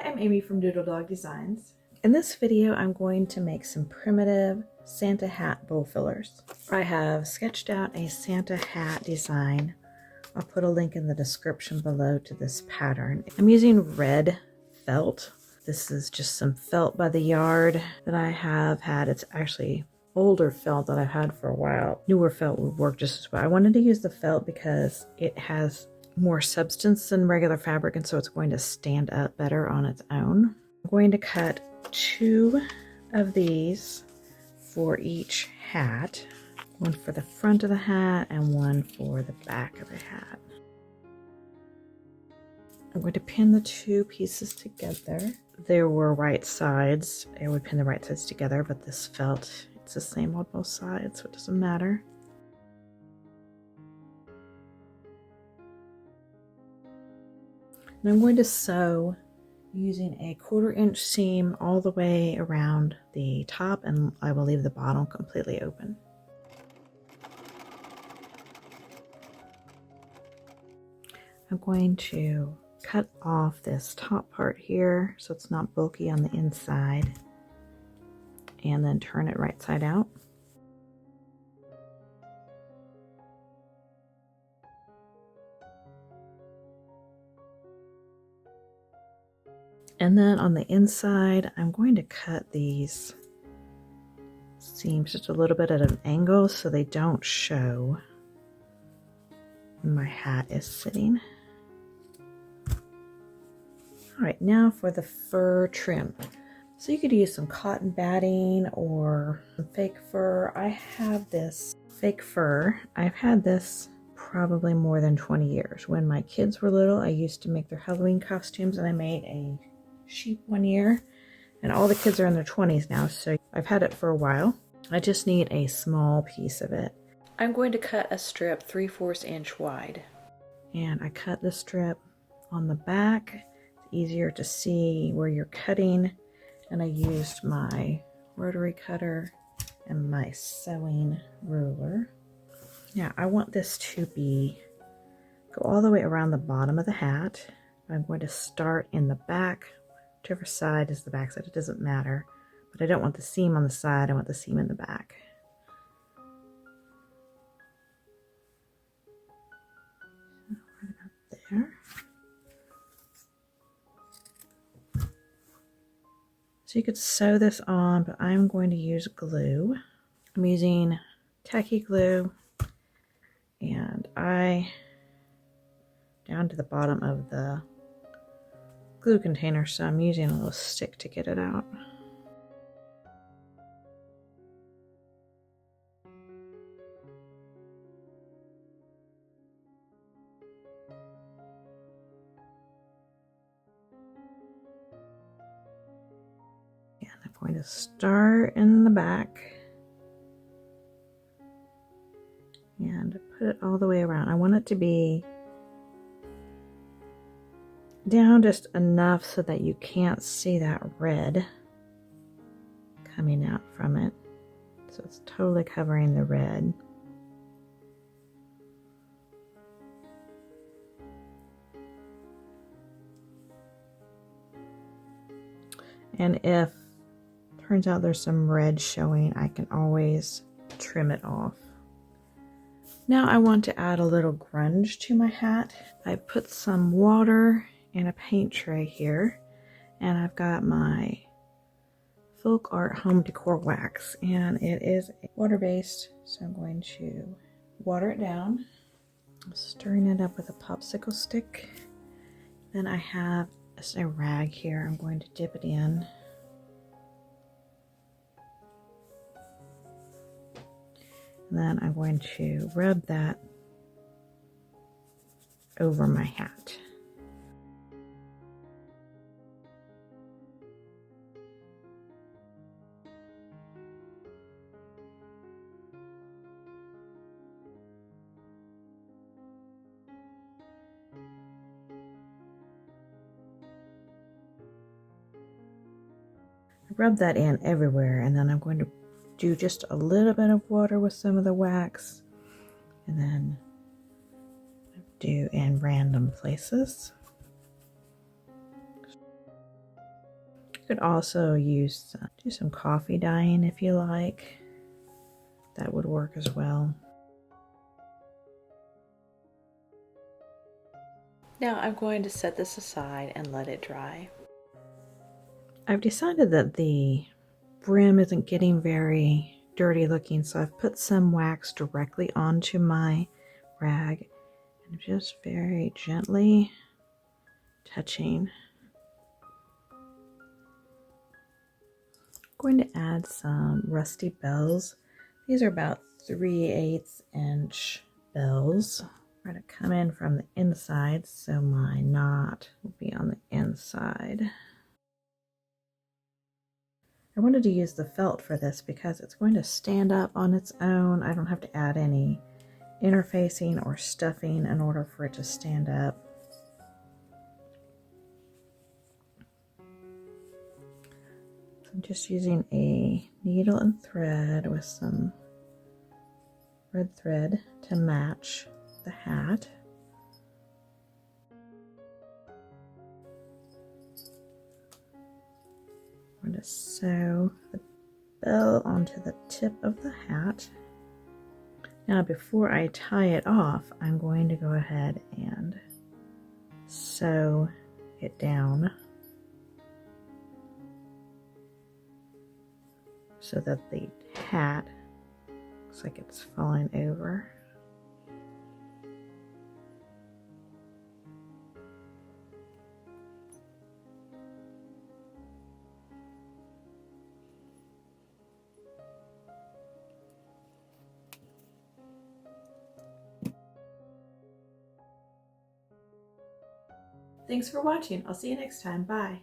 I'm Amy from Doodle Dog Designs. In this video, I'm going to make some primitive Santa hat bowl fillers. I have sketched out a Santa hat design. I'll put a link in the description below to this pattern. I'm using red felt. This is just some felt by the yard that I have had. It's actually older felt that I've had for a while. Newer felt would work just as well. I wanted to use the felt because it has more substance than regular fabric, and so it's going to stand up better on its own. I'm going to cut 2 of these for each hat, one for the front of the hat and one for the back of the hat. I'm going to pin the 2 pieces together. There were right sides. I would pin the right sides together, but this felt, it's the same on both sides, so it doesn't matter. And I'm going to sew using a 1/4 inch seam all the way around the top, and I will leave the bottom completely open. I'm going to cut off this top part here so it's not bulky on the inside, and then turn it right side out. And then on the inside, I'm going to cut these seams just a little bit at an angle so they don't show when my hat is sitting. All right, now for the fur trim. So you could use some cotton batting or some fake fur. I have this fake fur. I've had this probably more than 20 years. When my kids were little, I used to make their Halloween costumes, and I made a sheep one year, and all the kids are in their 20s now, so I've had it for a while. I just need a small piece of it. I'm going to cut a strip 3/4 inch wide, and I cut the strip on the back. It's easier to see where you're cutting, and I used my rotary cutter and my sewing ruler. Now I want this to go all the way around the bottom of the hat. I'm going to start in the back. Whichever side is the back side, it doesn't matter. But I don't want the seam on the side, I want the seam in the back. Right about there. So you could sew this on, but I'm going to use glue. I'm using tacky glue, and down to the bottom of the glue container, so I'm using a little stick to get it out. And I'm going to start in the back and put it all the way around. I want it to be down just enough so that you can't see that red coming out from it. So it's totally covering the red. And if it turns out there's some red showing, I can always trim it off. Now I want to add a little grunge to my hat. I put some water in a paint tray here, and I've got my Folk Art Home Decor wax, and it is water-based, so I'm going to water it down. I'm stirring it up with a popsicle stick. Then I have a rag here. I'm going to dip it in. And then I'm going to rub that over my hat. Rub that in everywhere, and then I'm going to do just a little bit of water with some of the wax, and then do in random places. could also use do some coffee dyeing if you like. That would work as well. Now I'm going to set this aside and let it dry. I've decided that the brim isn't getting very dirty looking, so I've put some wax directly onto my rag and just very gently touching. I'm going to add some rusty bells. These are about 3/8 inch bells. I'm going to come in from the inside so my knot will be on the inside. I wanted to use the felt for this because it's going to stand up on its own. I don't have to add any interfacing or stuffing in order for it to stand up. So I'm just using a needle and thread with some red thread to match the hat. I'm going to sew the bell onto the tip of the hat. Now before I tie it off, I'm going to go ahead and sew it down so that the hat looks like it's falling over. Thanks for watching. I'll see you next time. Bye.